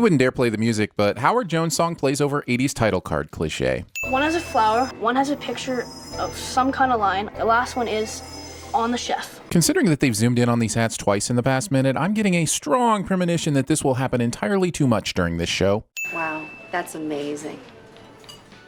wouldn't dare play the music, but Howard Jones' song plays over 80s title card cliche. One has a flower, one has a picture of some kind of line. The last one is on the chef. Considering that they've zoomed in on these hats twice in the past minute, I'm getting a strong premonition that this will happen entirely too much during this show. Wow, that's amazing.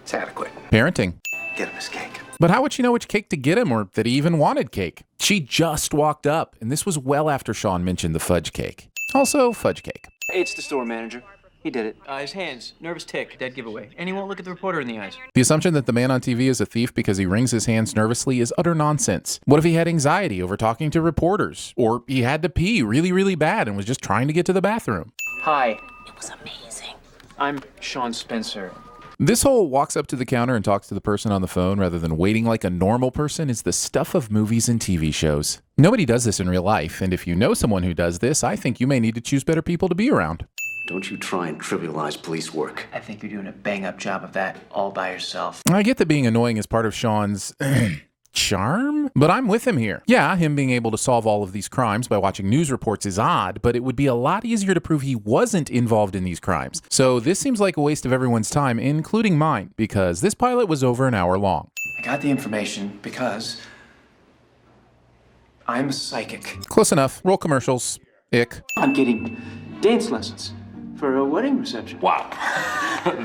It's adequate. Parenting. Get him his cake. But how would she know which cake to get him, or that he even wanted cake? She just walked up, and this was well after Sean mentioned the fudge cake. Also, fudge cake. Hey, it's the store manager. He did it. His hands, nervous tick, dead giveaway. And he won't look at the reporter in the eyes. The assumption that the man on TV is a thief because he wrings his hands nervously is utter nonsense. What if he had anxiety over talking to reporters? Or he had to pee really, really bad and was just trying to get to the bathroom? Hi. It was amazing. I'm Sean Spencer. This whole walks up to the counter and talks to the person on the phone rather than waiting like a normal person is the stuff of movies and TV shows. Nobody does this in real life, and if you know someone who does this, I think you may need to choose better people to be around. Don't you try and trivialize police work. I think you're doing a bang-up job of that all by yourself. I get that being annoying is part of Sean's charm, but I'm with him here. Yeah, him being able to solve all of these crimes by watching news reports is odd, but it would be a lot easier to prove he wasn't involved in these crimes. So this seems like a waste of everyone's time, including mine, because this pilot was over an hour long. I got the information because I'm a psychic. Close enough. Roll commercials. Ick. I'm getting dance lessons for a wedding reception. Wow,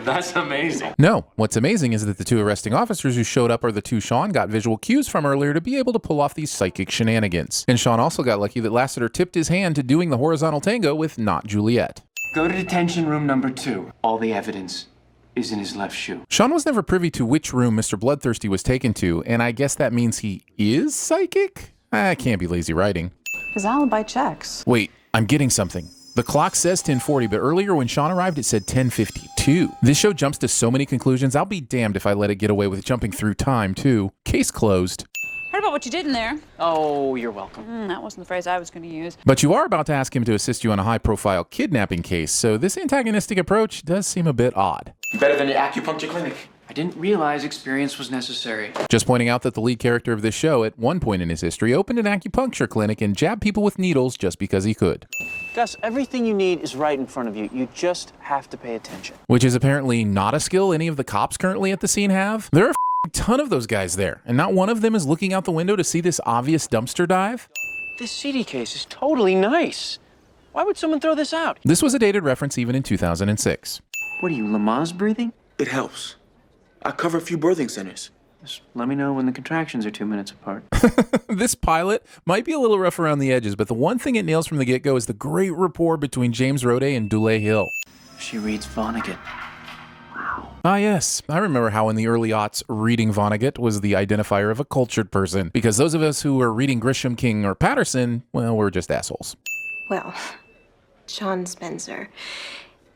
that's amazing. No, what's amazing is that the two arresting officers who showed up are the two Sean got visual cues from earlier to be able to pull off these psychic shenanigans. And Sean also got lucky that Lassiter tipped his hand to doing the horizontal tango with not Juliet. Go to detention room number 2. All the evidence is in his left shoe. Sean was never privy to which room Mr. Bloodthirsty was taken to, and I guess that means he is psychic? Can't be lazy writing. His alibi checks. Wait, I'm getting something. The clock says 10:40, but earlier when Sean arrived, it said 10:52. This show jumps to so many conclusions, I'll be damned if I let it get away with jumping through time, too. Case closed. Heard about what you did in there. Oh, you're welcome. That wasn't the phrase I was going to use. But you are about to ask him to assist you on a high-profile kidnapping case, so this antagonistic approach does seem a bit odd. Better than your acupuncture clinic. I didn't realize experience was necessary. Just pointing out that the lead character of this show, at one point in his history, opened an acupuncture clinic and jabbed people with needles just because he could. Gus, everything you need is right in front of you. You just have to pay attention. Which is apparently not a skill any of the cops currently at the scene have. There are a ton of those guys there, and not one of them is looking out the window to see this obvious dumpster dive. This CD case is totally nice. Why would someone throw this out? This was a dated reference even in 2006. What are you, Lamaze breathing? It helps. I cover a few birthing centers. Just let me know when the contractions are 2 minutes apart. This pilot might be a little rough around the edges, but the one thing it nails from the get-go is the great rapport between James Roday and Dule Hill. She reads Vonnegut. Wow. Ah, yes. I remember how in the early aughts, reading Vonnegut was the identifier of a cultured person, because those of us who were reading Grisham, King, or Patterson, well, we're just assholes. Well, Sean Spencer,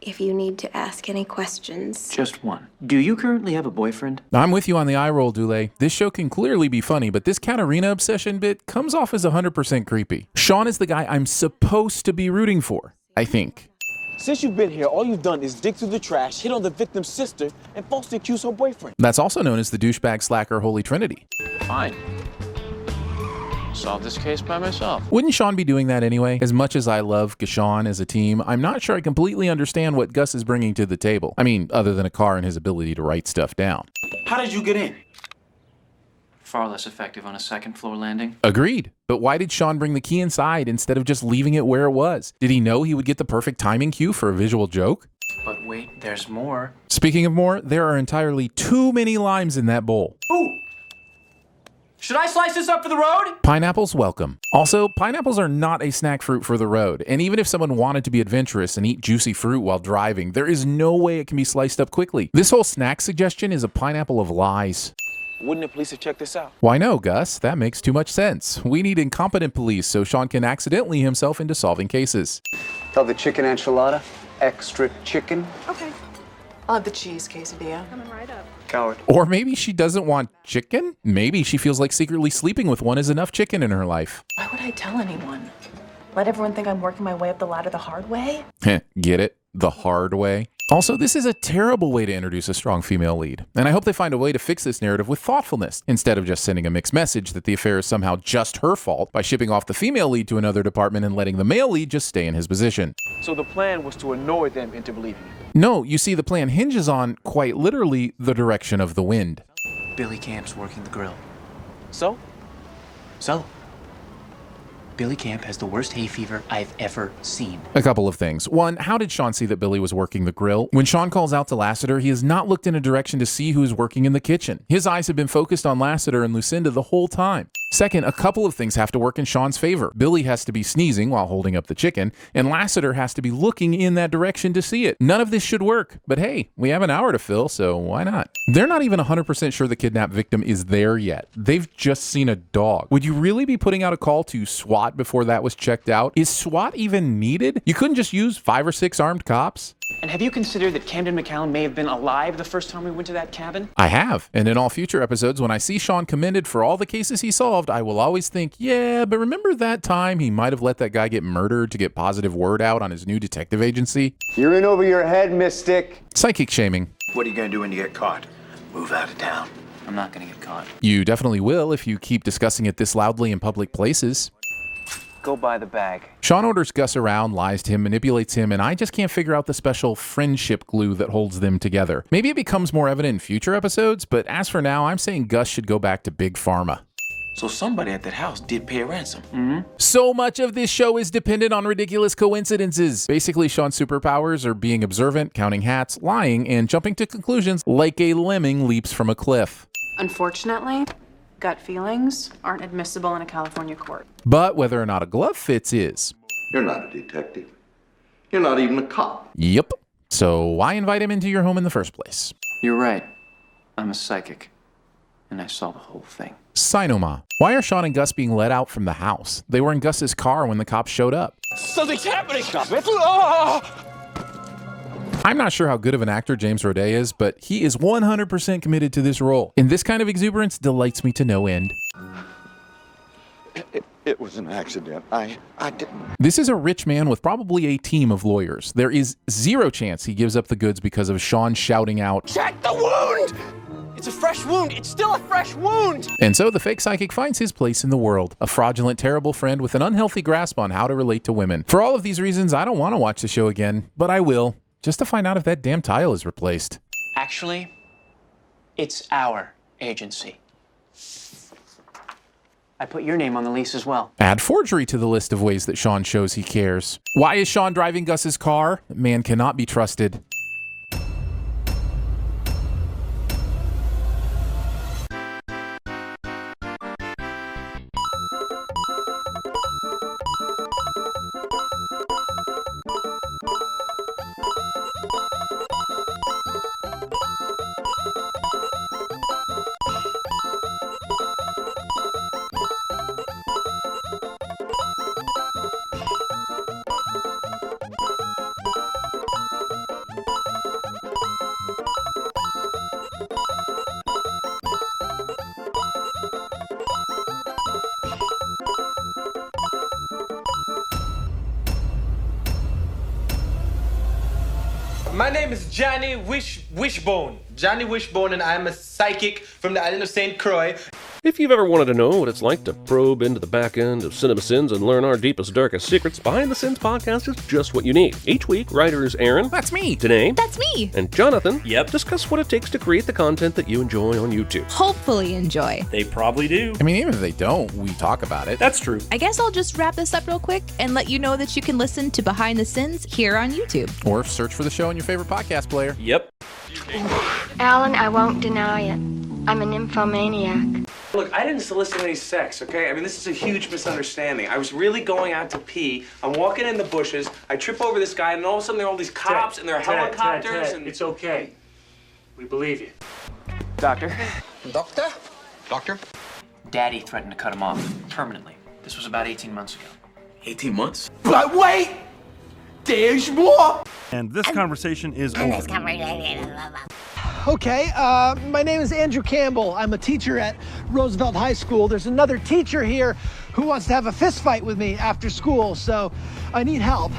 if you need to ask any questions... Just one. Do you currently have a boyfriend? I'm with you on the eye roll, Dule. This show can clearly be funny, but this Katarina obsession bit comes off as 100% creepy. Sean is the guy I'm supposed to be rooting for, I think. Since you've been here, all you've done is dig through the trash, hit on the victim's sister, and falsely accuse her boyfriend. That's also known as the douchebag slacker Holy Trinity. Fine. Solve this case by myself. Wouldn't Sean be doing that anyway? As much as I love Gashawn as a team, I'm not sure I completely understand what Gus is bringing to the table. I mean, other than a car and his ability to write stuff down. How did you get in? Far less effective on a second-floor landing. Agreed. But why did Sean bring the key inside instead of just leaving it where it was? Did he know he would get the perfect timing cue for a visual joke? But wait, there's more. Speaking of more, there are entirely too many limes in that bowl. Ooh! Should I slice this up for the road? Pineapples welcome. Also, pineapples are not a snack fruit for the road, and even if someone wanted to be adventurous and eat juicy fruit while driving, there is no way it can be sliced up quickly. This whole snack suggestion is a pineapple of lies. Wouldn't the police have checked this out? Why no, Gus? That makes too much sense. We need incompetent police so Sean can accidentally himself into solving cases. Tell the chicken enchilada, extra chicken. Okay. I'll have the cheese quesadilla. Coming right up. Coward. Or maybe she doesn't want chicken? Maybe she feels like secretly sleeping with one is enough chicken in her life. Why would I tell anyone? Let everyone think I'm working my way up the ladder the hard way? Get it? The hard way? Also, this is a terrible way to introduce a strong female lead, and I hope they find a way to fix this narrative with thoughtfulness, instead of just sending a mixed message that the affair is somehow just her fault by shipping off the female lead to another department and letting the male lead just stay in his position. So the plan was to annoy them into believing it. No, you see, the plan hinges on, quite literally, the direction of the wind. Billy Camp's working the grill. So? Billy Camp has the worst hay fever I've ever seen. A couple of things. One, how did Sean see that Billy was working the grill? When Sean calls out to Lassiter, he has not looked in a direction to see who is working in the kitchen. His eyes have been focused on Lassiter and Lucinda the whole time. Second, a couple of things have to work in Sean's favor. Billy has to be sneezing while holding up the chicken, and Lassiter has to be looking in that direction to see it. None of this should work, but hey, we have an hour to fill, so why not? They're not even 100% sure the kidnapped victim is there yet. They've just seen a dog. Would you really be putting out a call to SWAT before that was checked out? Is SWAT even needed? You couldn't just use 5 or 6 armed cops? And have you considered that Camden McCallum may have been alive the first time we went to that cabin? I have, and in all future episodes, when I see Sean commended for all the cases he solved, I will always think, yeah, but remember that time he might have let that guy get murdered to get positive word out on his new detective agency? You're in over your head, Mystic. Psychic shaming. What are you going to do when you get caught? Move out of town. I'm not gonna get caught. You definitely will if you keep discussing it this loudly in public places. Go buy the bag. Sean orders Gus around, lies to him, manipulates him, and I just can't figure out the special friendship glue that holds them together. Maybe it becomes more evident in future episodes, but as for now, I'm saying Gus should go back to Big Pharma. So somebody at that house did pay a ransom. So much of this show is dependent on ridiculous coincidences. Basically, Sean's superpowers are being observant, counting hats, lying, and jumping to conclusions like a lemming leaps from a cliff. Unfortunately, gut feelings aren't admissible in a California court. But whether or not a glove fits is. You're not a detective. You're not even a cop. Yep. So why invite him into your home in the first place? You're right. I'm a psychic. And I saw the whole thing. Sinoma. Why are Sean and Gus being let out from the house? They were in Gus's car when the cops showed up. Something's happening! Stop it! I'm not sure how good of an actor James Roday is, but he is 100% committed to this role. And this kind of exuberance delights me to no end. It was an accident. I didn't. This is a rich man with probably a team of lawyers. There is zero chance he gives up the goods because of Sean shouting out, Check the wound! It's a fresh wound! It's still a fresh wound! And so the fake psychic finds his place in the world, a fraudulent, terrible friend with an unhealthy grasp on how to relate to women. For all of these reasons, I don't want to watch the show again, but I will, just to find out if that damn tile is replaced. Actually, it's our agency. I put your name on the lease as well. Add forgery to the list of ways that Sean shows he cares. Why is Sean driving Gus's car? Man cannot be trusted. My name is Johnny Wishbone. Johnny Wishbone, and I'm a psychic from the island of St. Croix. If you've ever wanted to know what it's like to probe into the back end of TVSins and learn our deepest, darkest secrets, Behind the Sins podcast is just what you need. Each week, writers Aaron, that's me, Danae, that's me, and Jonathan, discuss what it takes to create the content that you enjoy on YouTube. Hopefully enjoy. They probably do. I mean, even if they don't, we talk about it. That's true. I guess I'll just wrap this up real quick and let you know that you can listen to Behind the Sins here on YouTube. Or search for the show on your favorite podcast player. Yep. Alan, I won't deny it. I'm a nymphomaniac. Look, I didn't solicit any sex, okay? I mean, this is a huge misunderstanding. I was really going out to pee. I'm walking in the bushes. I trip over this guy, and all of a sudden there are all these cops and there are helicopters. Ted, and it's okay. We believe you. Doctor? Doctor? Doctor? Daddy threatened to cut him off permanently. This was about 18 months ago. 18 months? But wait! There's more! And this conversation is over. Okay, my name is Andrew Campbell. I'm a teacher at Roosevelt High School. There's another teacher here who wants to have a fist fight with me after school, so I need help.